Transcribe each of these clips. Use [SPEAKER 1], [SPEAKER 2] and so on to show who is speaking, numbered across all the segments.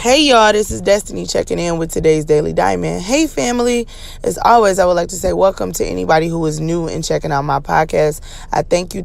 [SPEAKER 1] Hey y'all, this is Destiny checking in with today's Daily Diamond. Hey family, as always, I would like to say welcome to anybody who is new and checking out my podcast. I thank you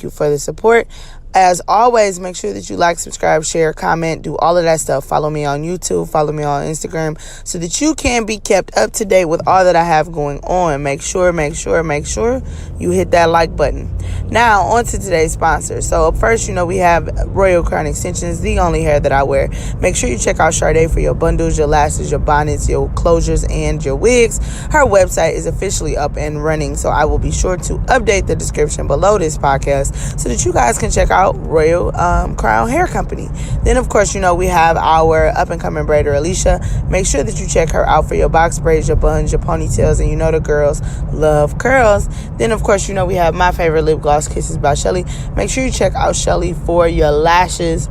[SPEAKER 1] for the support. As always, make sure that you like, subscribe, share, comment, do all of that stuff. Follow me on YouTube, follow me on Instagram so that you can be kept up to date with all that I have going on. Make sure you hit that like button. Now, on to today's sponsor. So, up first, we have Royal Crown Extensions, the only hair that I wear. Make sure you check out Sade for your bundles, your lashes, your bonnets, your closures, and your wigs. Her website is officially up and running, so I will be sure to update the description below this podcast so that you guys can check out Royal Crown Hair Company. Then, of course, we have our up-and-coming braider, Lisha. Make sure that you check her out for your box braids, your buns, your ponytails, and the girls love curls. Then, of course, we have my favorite lip gloss, Kisses by Chelly. Make sure you check out Chelly for your lashes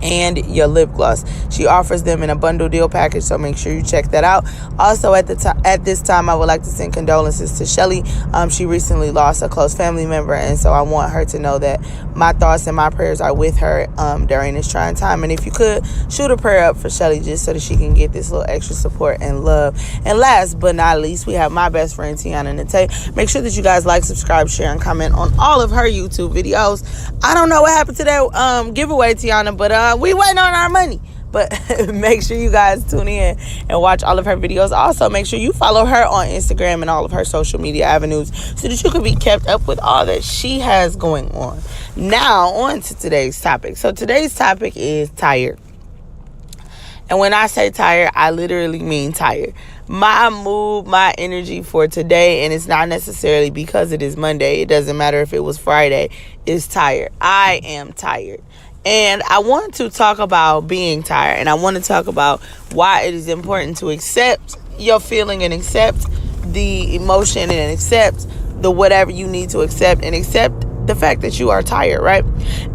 [SPEAKER 1] and your lip gloss. She offers them in a bundle deal package, so make sure you check that out. Also, at this time, I would like to send condolences to Shelly. She recently lost a close family member, and so I want her to know that my thoughts and my prayers are with her during this trying time. And if you could, shoot a prayer up for Shelly just so that she can get this little extra support and love. And last but not least, we have my best friend, Tiana Nate. Make sure that you guys like, subscribe, share, and comment on all of her YouTube videos. I don't know what happened to that giveaway, Tiana, but we waiting on our money. But make sure you guys tune in and watch all of her videos. Also, make sure you follow her on Instagram and all of her social media avenues so that you can be kept up with all that she has going on. Now, on to today's topic. So today's topic is tired. And when I say tired, I literally mean tired. My mood, my energy for today, and it's not necessarily because it is Monday. It doesn't matter if it was Friday. Is tired. I am tired. And I want to talk about being tired, and I want to talk about why it is important to accept your feeling and accept the emotion and accept the whatever you need to accept and accept the fact that you are tired, right?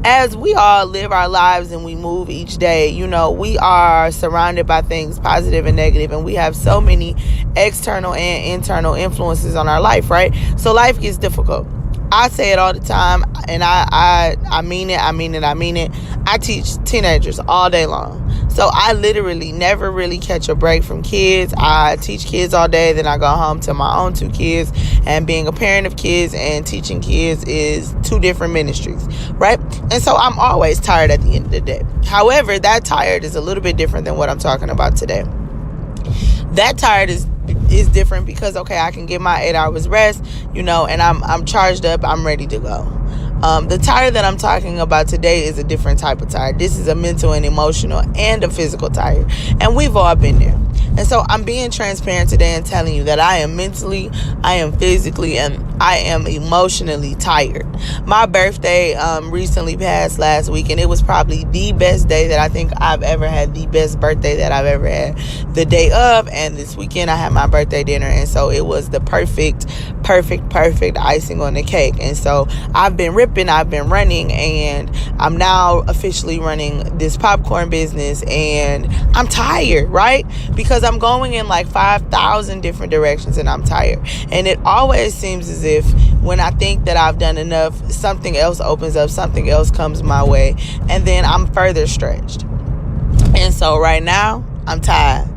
[SPEAKER 1] As we all live our lives and we move each day, we are surrounded by things positive and negative, and we have so many external and internal influences on our life, right? So life gets difficult. I say it all the time, and I mean it. I teach teenagers all day long. So I literally never really catch a break from kids. I teach kids all day, then I go home to my own 2 kids. And being a parent of kids and teaching kids is 2 different ministries, right? And so I'm always tired at the end of the day. However, that tired is a little bit different than what I'm talking about today. That tired is different because, okay, I can get my 8 hours rest, and I'm charged up, I'm ready to go. The tired that I'm talking about today is a different type of tired. This is a mental and emotional and a physical tired. And we've all been there. And so I'm being transparent today and telling you that I am mentally, I am physically, and I am emotionally tired. My birthday recently passed last week, and it was probably the best day that I think I've ever had, the best birthday that I've ever had. The day of, and this weekend I had my birthday dinner, and so it was the perfect icing on the cake. And so I've been ripping, I've been running, and I'm now officially running this popcorn business, and I'm tired, right? Because I'm going in like 5,000 different directions, and I'm tired. And it always seems as if when I think that I've done enough, something else opens up, something else comes my way, and then I'm further stretched. And so right now, I'm tired.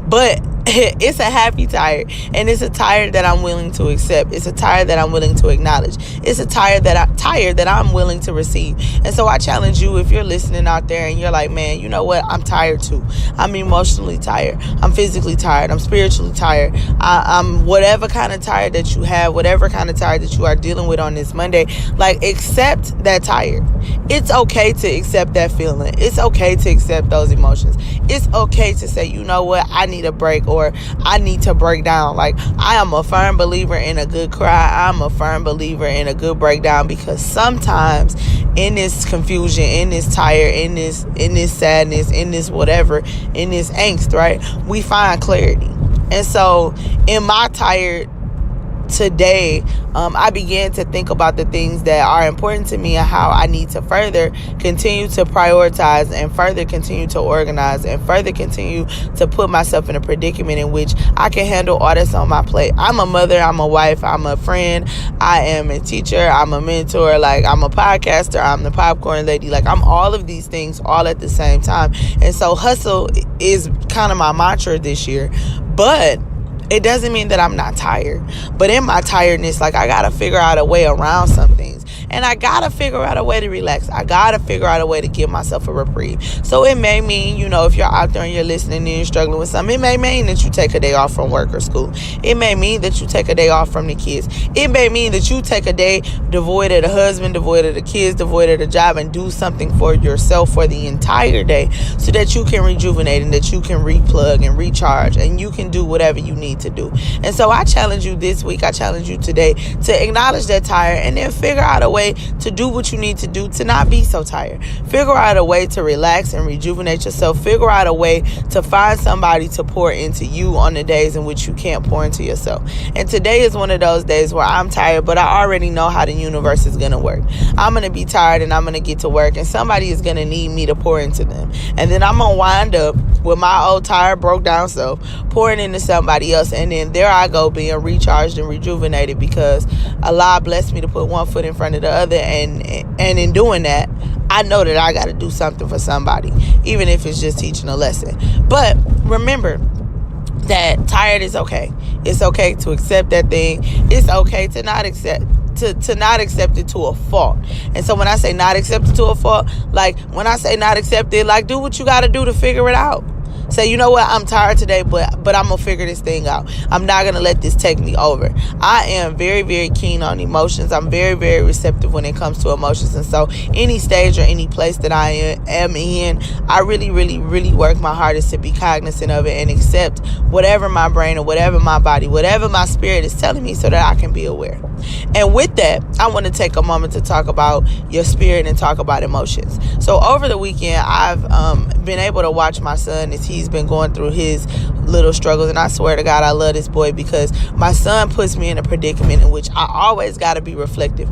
[SPEAKER 1] But it's a happy tired, and it's a tired that I'm willing to accept. It's a tired that I'm willing to acknowledge. It's a tired that I'm willing to receive. And so I challenge you, if you're listening out there and you're like, man, you know what? I'm tired too. I'm emotionally tired. I'm physically tired. I'm spiritually tired. I'm whatever kind of tired that you have, whatever kind of tired that you are dealing with on this Monday, like, accept that tired. It's okay to accept that feeling. It's okay to accept those emotions. It's okay to say, you know what? I need a break, or I need to break down. Like, I am a firm believer in a good cry. I'm a firm believer in a good breakdown, because sometimes in this confusion, in this tire, in this sadness, in this whatever, in this angst, right, we find clarity. And so in my tired today, I began to think about the things that are important to me and how I need to further continue to prioritize and further continue to organize and further continue to put myself in a predicament in which I can handle all that's on my plate. I'm a mother, I'm a wife, I'm a friend, I am a teacher, I'm a mentor, like I'm a podcaster, I'm the popcorn lady, like I'm all of these things all at the same time. And so hustle is kind of my mantra this year, but it doesn't mean that I'm not tired. But in my tiredness, like I gotta figure out a way around some things. And I gotta figure out a way to relax. I gotta figure out a way to give myself a reprieve. So it may mean, if you're out there and you're listening and you're struggling with something, it may mean that you take a day off from work or school. It may mean that you take a day off from the kids. It may mean that you take a day devoid of the husband, devoid of the kids, devoid of the job, and do something for yourself for the entire day so that you can rejuvenate and that you can replug and recharge and you can do whatever you need to do. And so I challenge you this week, I challenge you today to acknowledge that tired and then figure out a way to do what you need to do to not be so tired. Figure out a way to relax and rejuvenate yourself. Figure out a way to find somebody to pour into you on the days in which you can't pour into yourself. And today is one of those days where I'm tired, but I already know how the universe is going to work. I'm going to be tired and I'm going to get to work and somebody is going to need me to pour into them. And then I'm going to wind up with my old tired, broke down self pouring into somebody else. And then there I go being recharged and rejuvenated because Allah blessed me to put one foot in front of the other, and in doing that, I know that I got to do something for somebody, even if it's just teaching a lesson. But remember that tired is okay. It's okay to accept that thing. It's okay to not accept to not accept it to a fault. And so when I say not accept it to a fault, like when I say not accept it, like do what you got to do to figure it out. Say, you know what, I'm tired today, but I'm going to figure this thing out. I'm not going to let this take me over. I am very, very keen on emotions. I'm very, very receptive when it comes to emotions. And so any stage or any place that I am in, I really, really, really work my hardest to be cognizant of it and accept whatever my brain or whatever my body, whatever my spirit is telling me so that I can be aware. And with that, I want to take a moment to talk about your spirit and talk about emotions. So over the weekend, I've been able to watch my son as he's been going through his little struggles. And I swear to God, I love this boy because my son puts me in a predicament in which I always got to be reflective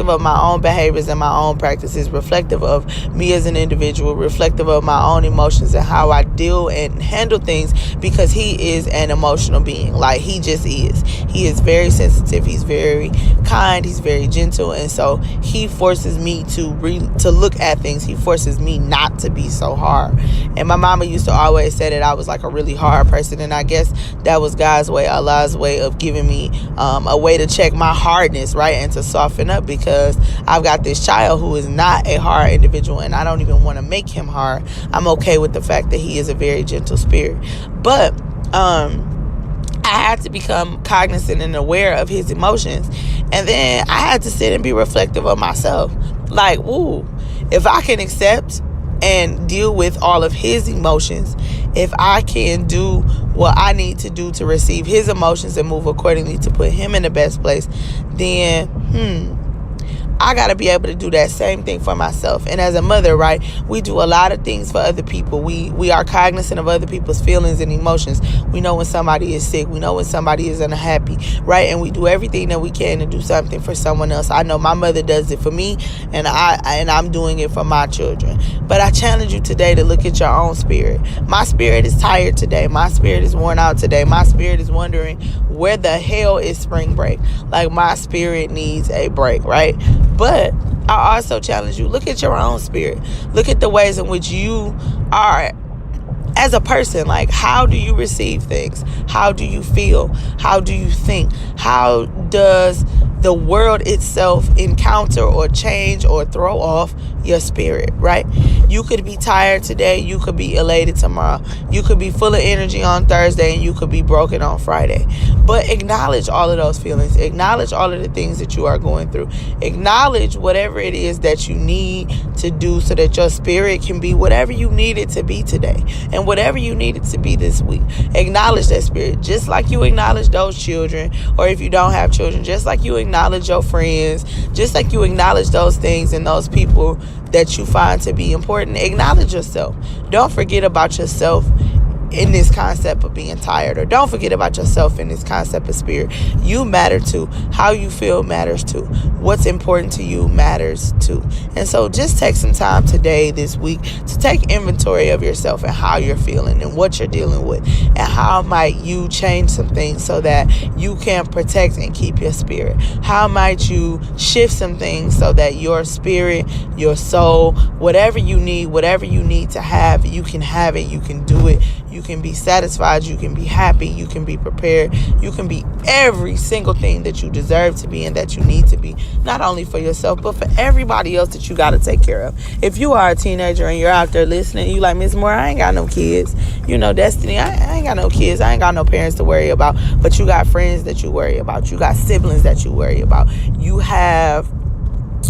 [SPEAKER 1] of my own behaviors and my own practices, reflective of me as an individual, reflective of my own emotions and how I deal and handle things because he is an emotional being. Like he just is. He is very sensitive. He's very kind. He's very gentle. And so he forces me to look at things. He forces me not to be so hard. And my mama used to always say that I was like a really hard person, and I guess that was God's way, Allah's way of giving me a way to check my hardness, right, and to soften up because I've got this child who is not a hard individual, and I don't even want to make him hard. I'm okay with the fact that he is a very gentle spirit, but I had to become cognizant and aware of his emotions, and then I had to sit and be reflective of myself. Like, ooh, if I can accept and deal with all of his emotions, if I can do what I need to do to receive his emotions and move accordingly to put him in the best place, then I got to be able to do that same thing for myself. And as a mother, right, we do a lot of things for other people. We are cognizant of other people's feelings and emotions. We know when somebody is sick. We know when somebody is unhappy, right? And we do everything that we can to do something for someone else. I know my mother does it for me, and I'm doing it for my children. But I challenge you today to look at your own spirit. My spirit is tired today. My spirit is worn out today. My spirit is wondering where the hell is spring break? Like my spirit needs a break, right? But I also challenge you, look at your own spirit. Look at the ways in which you are as a person. Like, how do you receive things? How do you feel? How do you think? How does the world itself encounter or change or throw off your spirit, right? You could be tired today. You could be elated tomorrow. You could be full of energy on Thursday and you could be broken on Friday. But acknowledge all of those feelings. Acknowledge all of the things that you are going through. Acknowledge whatever it is that you need to do so that your spirit can be whatever you need it to be today and whatever you need it to be this week. Acknowledge that spirit just like you acknowledge those children, or if you don't have children, just like you acknowledge your friends, just like you acknowledge those things and those people that you find to be important. Acknowledge yourself. Don't forget about yourself in this concept of being tired, or don't forget about yourself in this concept of spirit. You matter too. How you feel matters too. What's important to you matters too. And so just take some time today, this week, to take inventory of yourself and how you're feeling and what you're dealing with, and how might you change some things so that you can protect and keep your spirit. How might you shift some things so that your spirit, your soul, whatever you need to have, you can have it, you can do it, you can be satisfied, you can be happy, you can be prepared, you can be every single thing that you deserve to be and that you need to be, not only for yourself, but for everybody else that you got to take care of. If you are a teenager and you're out there listening, you like, Miss Moore, I ain't got no kids. You know, Destiny, I ain't got no kids. I ain't got no parents to worry about, but you got friends that you worry about. You got siblings that you worry about. You have,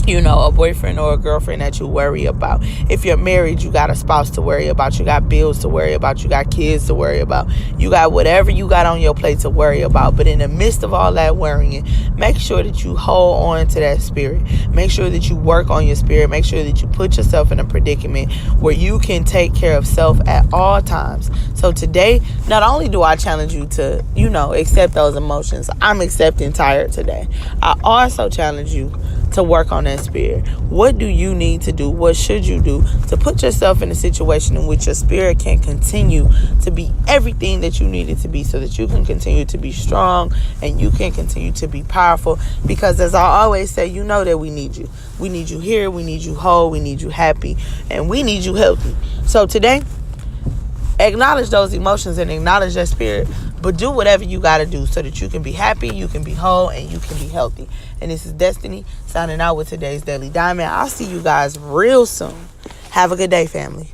[SPEAKER 1] you know, a boyfriend or a girlfriend that you worry about. If you're married, you got a spouse to worry about. You got bills to worry about. You got kids to worry about. You got whatever you got on your plate to worry about. But in the midst of all that worrying, make sure that you hold on to that spirit. Make sure that you work on your spirit. Make sure that you put yourself in a predicament where you can take care of self at all times. So today, not only do I challenge you to, you know, accept those emotions. I'm accepting tired today. I also challenge you to work on that spirit. What do you need to do? What should you do to put yourself in a situation in which your spirit can continue to be everything that you need it to be, so that you can continue to be strong and you can continue to be powerful? Because as I always say, you know that we need you. We need you here. We need you whole. We need you happy. And we need you healthy. So today, acknowledge those emotions and acknowledge that spirit, but do whatever you got to do so that you can be happy, you can be whole, and you can be healthy. And this is Destiny signing out with today's Daily Diamond. I'll see you guys real soon. Have a good day, family.